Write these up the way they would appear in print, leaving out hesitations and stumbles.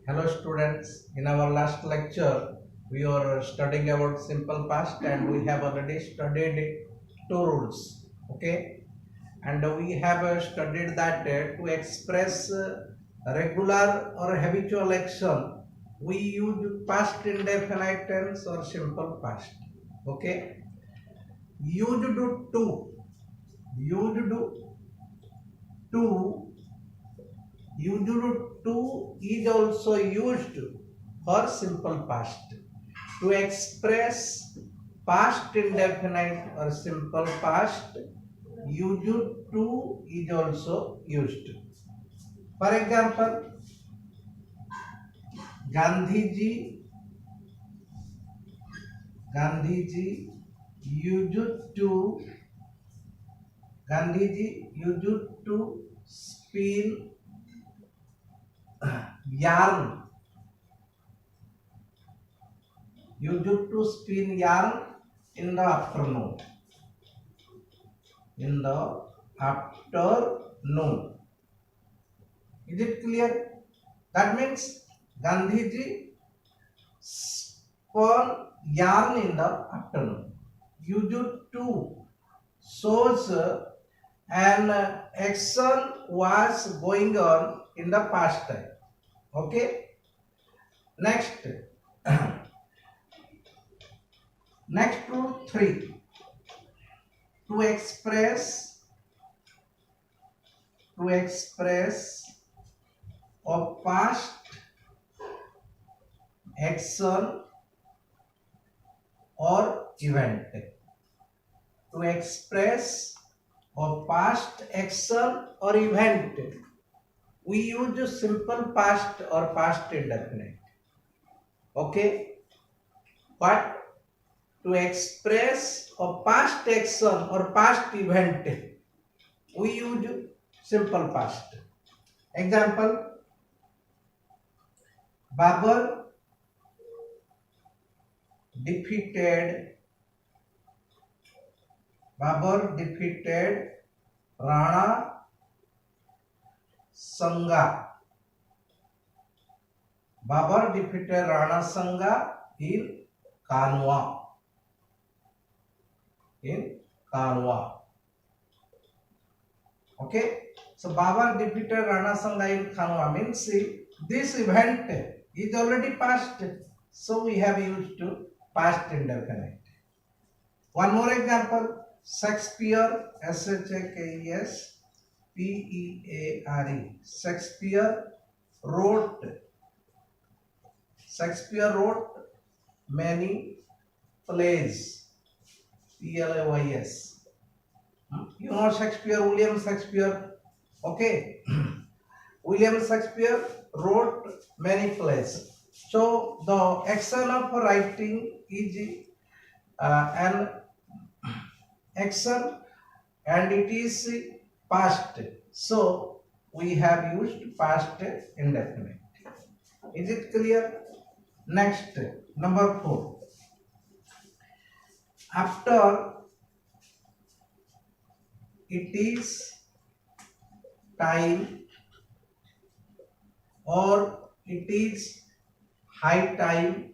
Hello students, in our last lecture we are studying about simple past and we have already studied two rules, okay, and we have studied that to express regular or habitual action we use past indefinite tense or simple past, okay. Used used to used to is also used for simple past to express past indefinite or simple past. Used to is also used. For example, Gandhiji Gandhiji used to Gandhiji used to spin yarn yarn in the afternoon. In the afternoon. Is it clear? That means Gandhiji spun yarn in the afternoon. Used to shows an action was going on in the past time. Okay. Next. Next rule 3. To express a past action or event. To express a past action or event, we use simple past or past indefinite. Okay. But to express a past action or past event, we use simple past. Example, Babur defeated Rana Sanga. Babur defeated Rana Sanga in Kanwa. Okay. So Babur defeated Rana Sanga in Kanwa means this event is already past. So we have used to past indefinite. One more example. Shakespeare, Shakespeare. Shakespeare wrote many plays. Plays. You know Shakespeare, William Shakespeare. Okay. William Shakespeare wrote many plays. So the action of writing is an action and it is past. So we have used past indefinite. Is it clear? Next, number 4. After it is time or it is high time,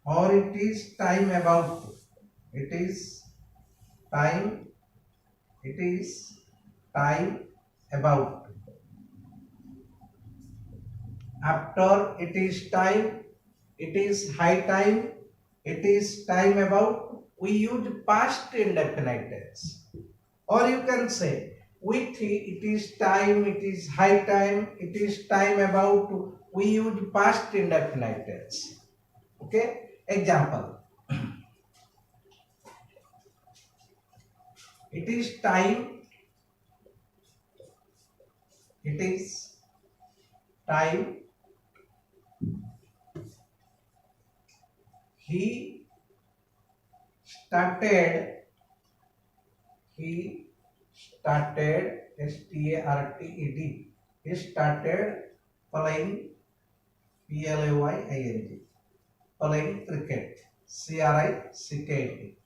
or it is time about, time about. After it is time, it is high time, it is time about, we use past indefinite tense. Or you can say with it is time, it is high time, it is time about, we use past indefinite tense. Okay. Example, it is time he started started he started playing playing cricket. Cricket.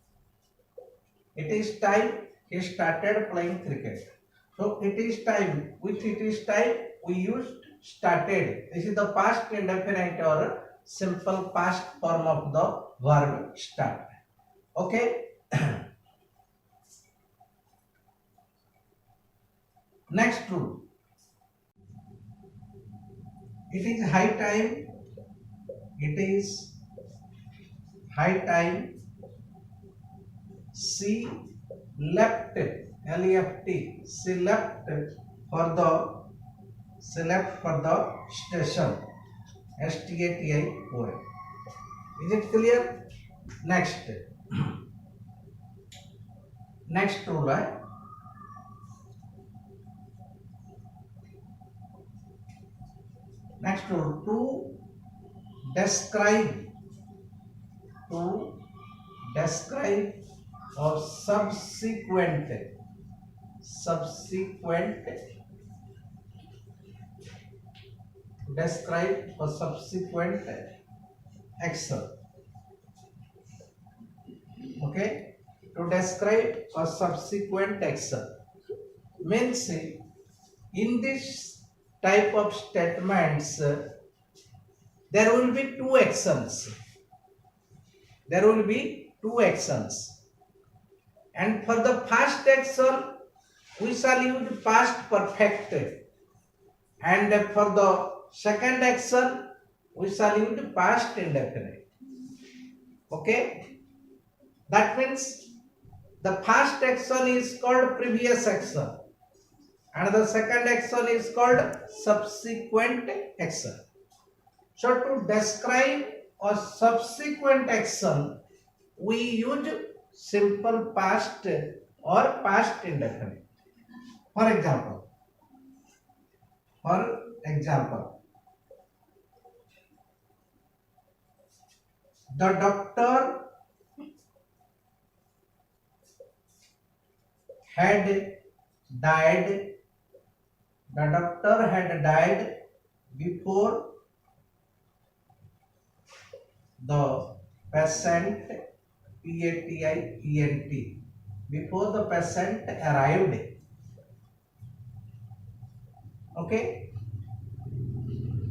It is time he started playing cricket. So it is time. With it is time, we used started. This is the past indefinite or simple past form of the verb start. Okay. Next rule. It is high time. It is high time. She left. L-E-F-T. She left for the station. S-T-A-T-I-O-N. Is it clear? Next. Next rule. Next rule. To describe or subsequent describe or subsequent action. Okay, to describe a subsequent action means in this type of statements there will be two actions. And for the first action we shall use past perfect, and for the second action we shall use past indefinite. Okay, that means the first action is called previous action and the second action is called subsequent action. So to describe a subsequent action we use simple past or past indefinite. For example, the doctor had died. The doctor had died before the patient, P-A-T-I-E-N-T, before the patient arrived. Okay.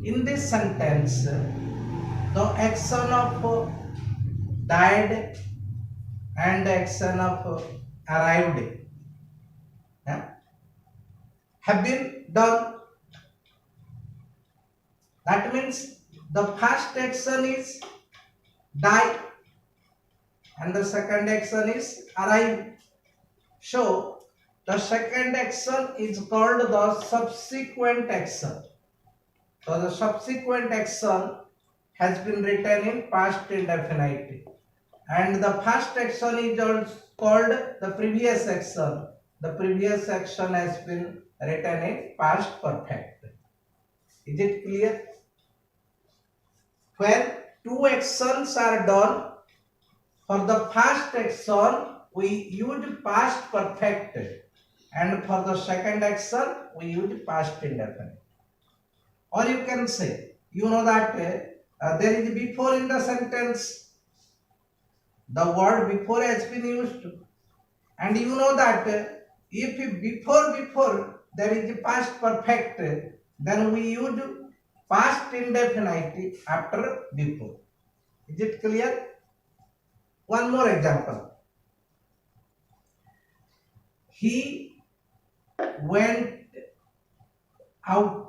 In this sentence, the action of died and the action of arrived have been done. That means the first action is die and the second action is arrive. So the second action is called the subsequent action. So the subsequent action has been written in past indefinite, and the first action is also called the previous action. The previous action has been written in past perfect. Is it clear? When two actions are done, for the first action we use past perfect, and for the second action we use past indefinite. Or you can say, you know that there is before in the sentence. The word before has been used, and you know that if before there is past perfect, then we use past indefinite after before. Is it clear? One more example. He went out.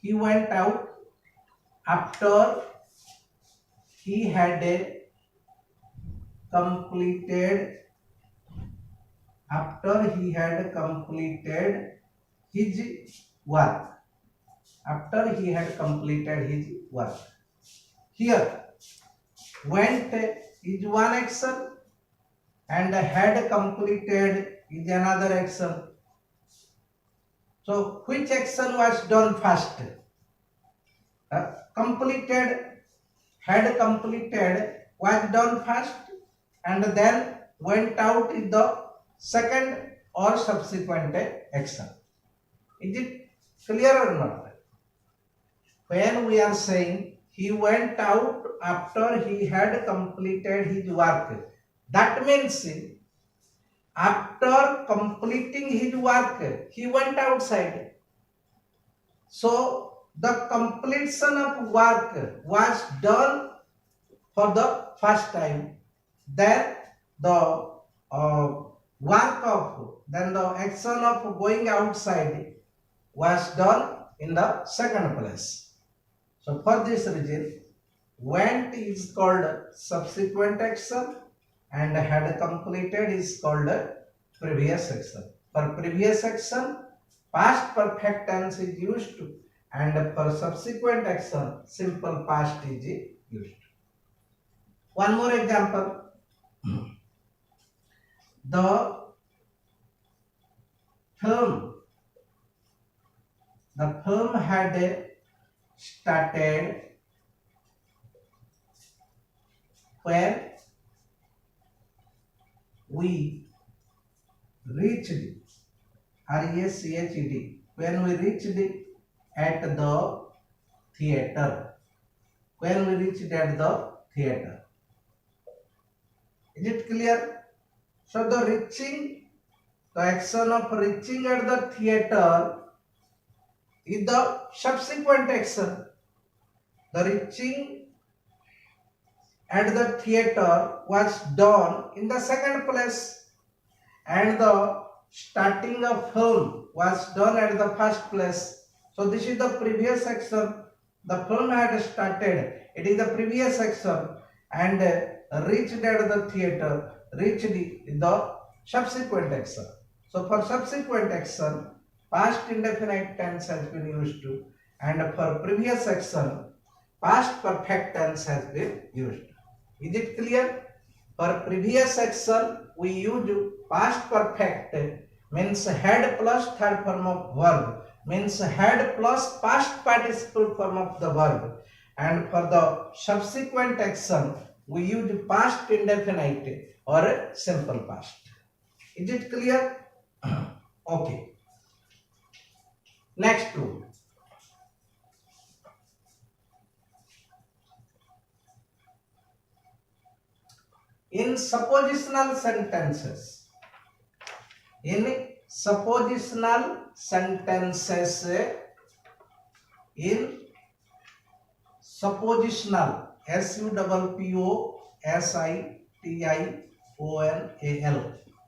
He went out after he had completed his work. After he had completed his work. Here, went is one action and had completed is another action. So, which action was done first? Had completed was done first, and then went out is the second or subsequent action. Is it clear or not? When we are saying he went out after he had completed his work, that means After completing his work, he went outside. So the completion of work was done for the first time. Then the then the action of going outside was done in the second place. So for this reason, went is called subsequent action and had completed is called previous action. For previous action, past perfect tense is used and for subsequent action, simple past is used. One more example. The film had started when we reached RESCHED when we reached at the theater. When we reached at the theater. Is it clear? So the action of reaching at the theater is the subsequent action. The reaching at the theater was done in the second place and the starting of film was done at the first place. So this is the previous action. The film had started. It is the previous action and reached at the theater. Reached in the subsequent action. So for subsequent action, past indefinite tense has been used to, and for previous action, past perfect tense has been used. Is it clear? For previous action, we use past perfect means had plus third form of verb, means had plus past participle form of the verb, and for the subsequent action, we use past indefinite or simple past. Is it clear? Okay. Next rule. In suppositional sentences, in suppositional sentences, in suppositional, SUPPOSITIONAL,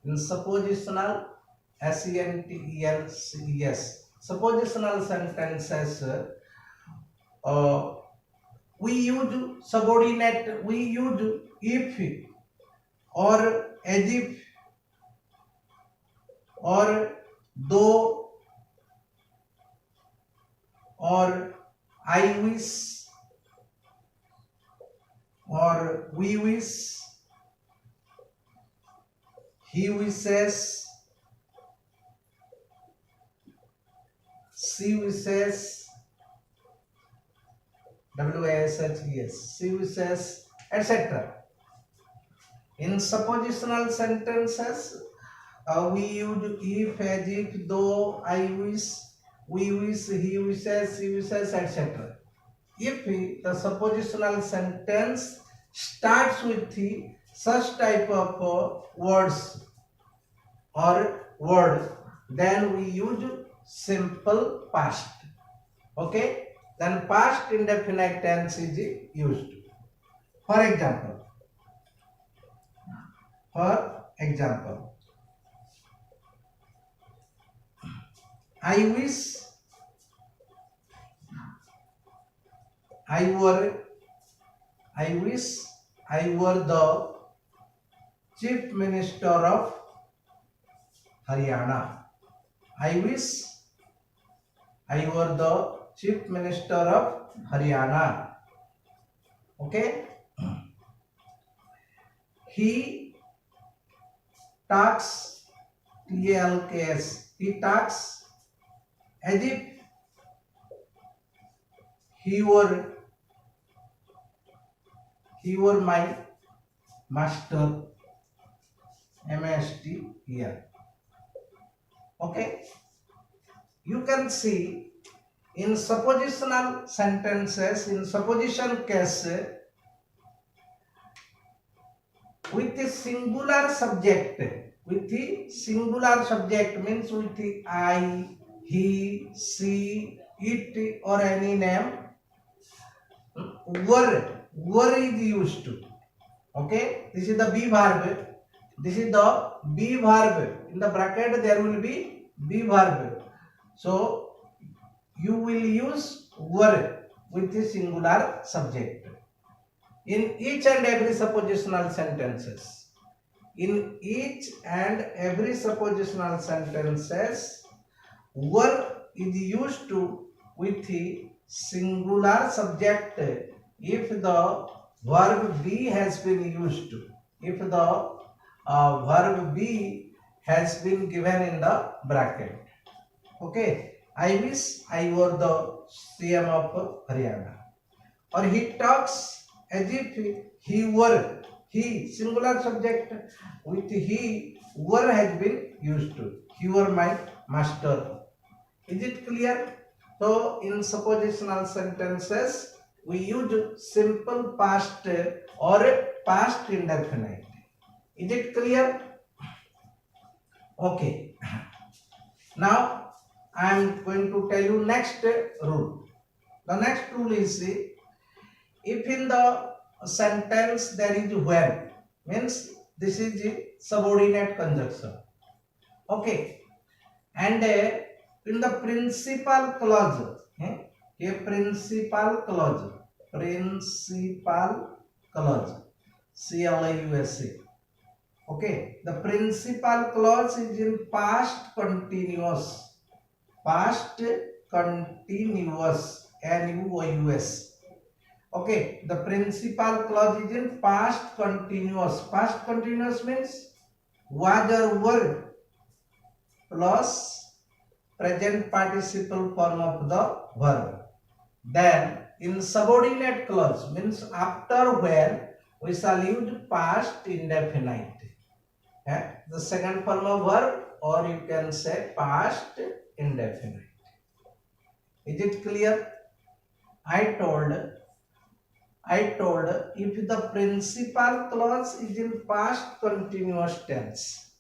in suppositional, SENTENCES, suppositional sentences, we use subordinate, we use if or as if or though or I wish or we wish, he wishes, she wishes, WISHES, she wishes, etc. In suppositional sentences, we use if, as if, though, I wish, we wish, he wishes, she wishes, etc. If the suppositional sentence starts with such type of words or word, then we use simple past. Okay? Then past indefinite tense is used. For example, I wish I were the Chief Minister of Haryana. I wish I were the Chief Minister of Haryana. Okay? He talks, TALKS, he talks as if he were my master, MAST here. Okay? You can see in suppositional sentences, in supposition case, with a singular subject, with the singular subject, means with the I, he, she, it or any name, were is used to. Okay, this is the be verb. This is the be verb. In the bracket there will be be verb. So you will use were with the singular subject in each and every suppositional sentences. In each and every suppositional sentences, were is used to with the singular subject if the verb be has been used to. If the verb be has been given in the bracket. Okay. I wish I were the CM of Haryana. Or he talks as if he were. He, singular subject with he, were has been used to. He were my master. Is it clear? So in suppositional sentences we use simple past or past indefinite. Is it clear? Okay. Now I am going to tell you next rule. The next rule is if in the sentence there is when, means this is the subordinate conjunction. Okay. And in the principal clause, a principal clause, CLAUSE. Okay, the principal clause is in past continuous, NUOUS. Okay, the principal clause is in past continuous. Past continuous means was or were plus present participle form of the verb. Then in subordinate clause means after when we shall use past indefinite. The second form of verb, or you can say past indefinite. Is it clear? I told if the principal clause is in past continuous tense,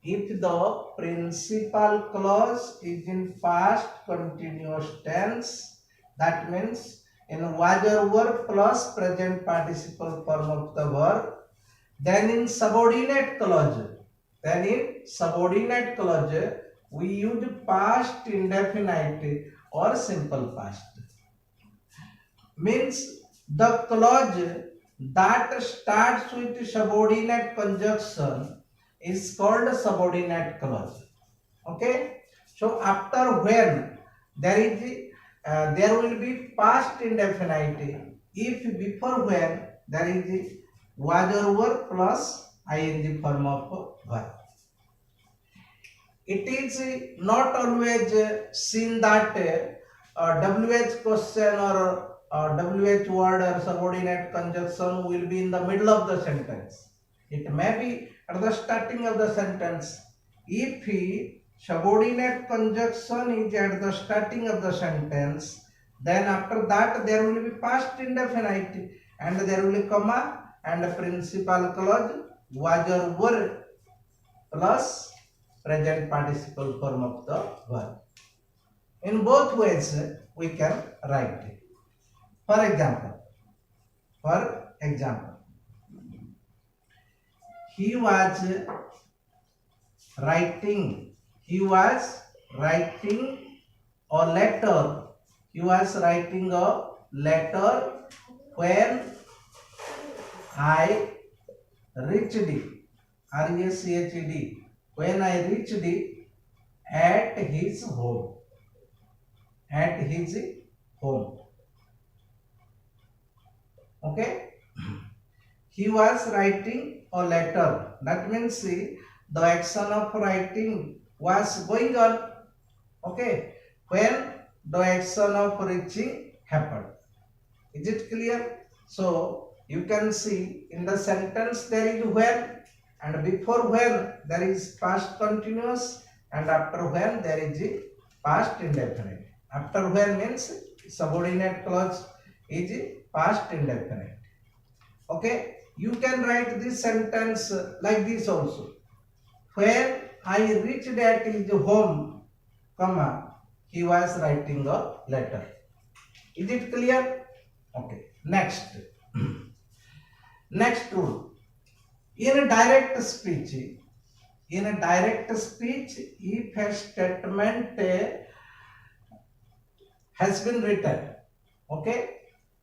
if the principal clause is in past continuous tense, that means in was or were plus present participle form of the verb, then in subordinate clause, we use past indefinite or simple past. Means the clause that starts with subordinate conjunction is called subordinate clause. Okay. So after when there will be past indefinite if before when there is was or were plus ing form of verb. It is not always seen that WH question or WH word or subordinate conjunction will be in the middle of the sentence. It may be at the starting of the sentence. If subordinate conjunction is at the starting of the sentence, then after that there will be past indefinite and there will be comma and principal clause was or were plus present participle form of the verb. In both ways we can write it. For example, he was writing a letter. He was writing a letter when I reached RECHED, when I reached at his home. Okay. He was writing a letter. That means the action of writing was going on. Okay. When the action of reaching happened. Is it clear? So you can see in the sentence there is when, and before when there is past continuous, and after when there is past indefinite. After when means subordinate clause is past indefinite. Okay, you can write this sentence like this also. When I reached at his home, comma, he was writing a letter. Is it clear? Okay. Next. Next rule. In a direct speech, if a statement has been written, okay,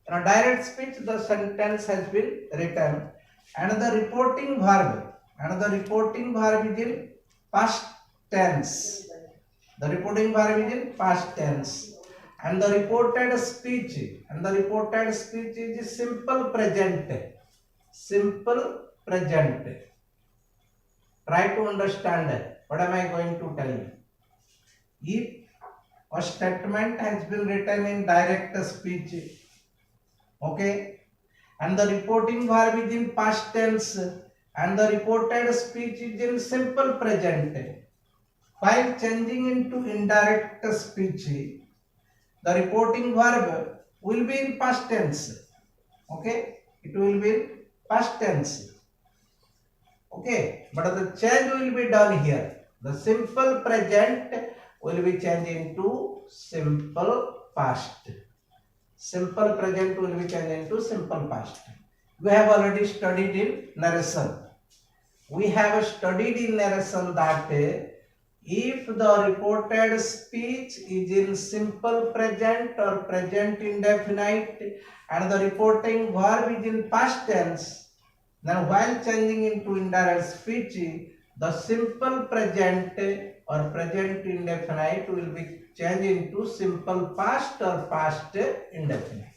in a direct speech the sentence has been written and the reporting verb is in past tense. The reporting verb is in past tense and the reported speech is simple present. Try to understand what am I going to tell you. If a statement has been written in direct speech, okay, and the reporting verb is in past tense and the reported speech is in simple present, while changing into indirect speech, the reporting verb will be in past tense. Okay, it will be in past tense. Okay, but the change will be done here. The simple present will be changed into simple past. Simple present will be changed into simple past. We have already studied in narration. We have studied in narration that if the reported speech is in simple present or present indefinite and the reporting verb is in past tense, then while changing into indirect speech, the simple present or present indefinite will be changed into simple past or past indefinite.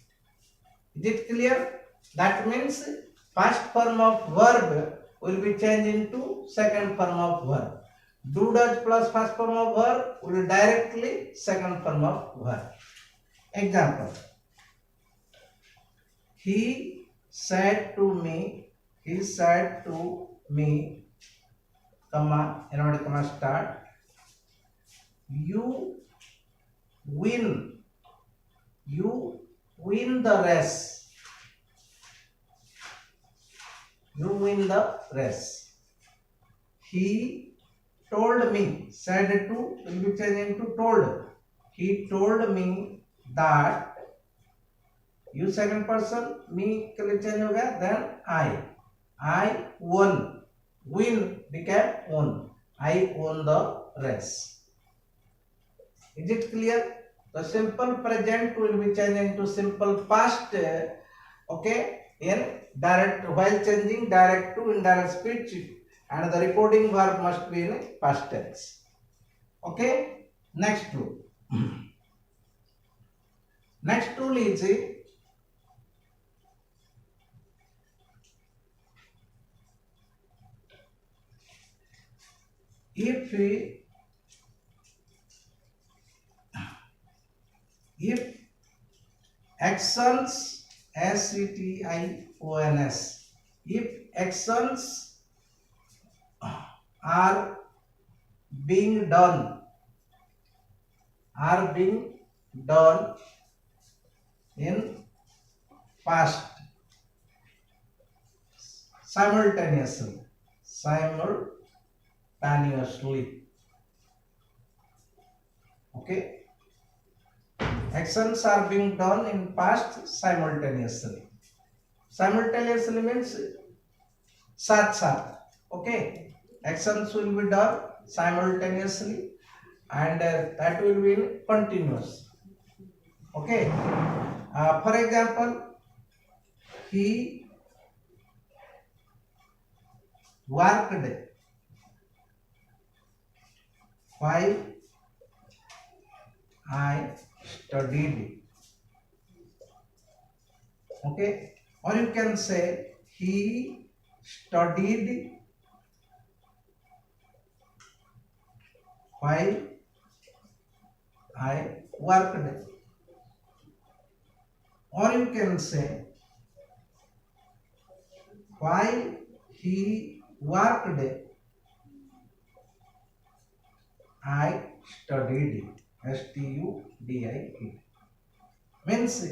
Is it clear? That means first form of verb will be changed into second form of verb. Do does plus first form of verb will directly second form of verb. Example. He said to me, comma, inverted comma start, you win the race. You win the race. He told me, said to will be changed into told. He told me that, you second person, me के लिए change हो गया, then I won. Win became won. I won the race. Is it clear? The simple present will be changed into simple past. Okay, in direct, while changing direct to indirect speech, and the reporting verb must be in past tense. Okay, next rule. Next rule is if actions, actions, if actions are being done in past simultaneously. Okay, actions are being done in past simultaneously. Simultaneously means साथ. Okay, actions will be done simultaneously and that will be continuous. Okay, for example, he worked while I studied. Okay, or you can say he studied while I worked. Or you can say while he worked I studied. STUDIE means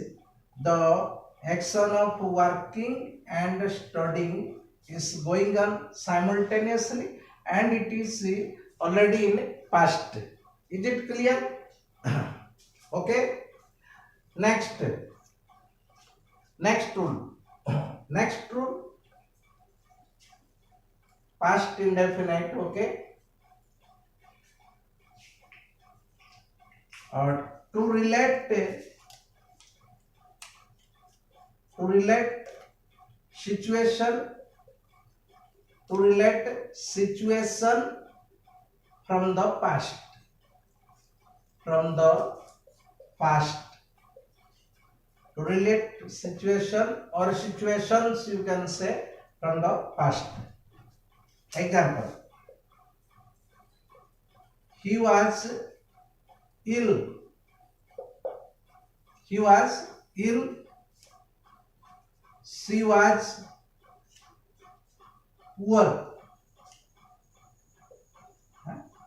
the action of working and studying is going on simultaneously and it is already in past. Is it clear? Okay. Next rule. Next rule, past indefinite. Okay. To relate situation from the past, to relate situation or situations, you can say, from the past. Example, he was ill, she was poor.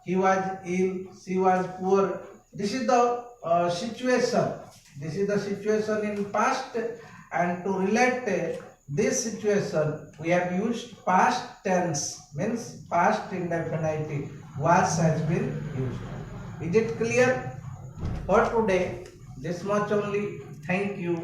He was ill, she was poor. This is the situation. This is the situation in past, and to relate this situation we have used past tense, means past indefinite was has been used. Is it clear? For today this much only. Thank you.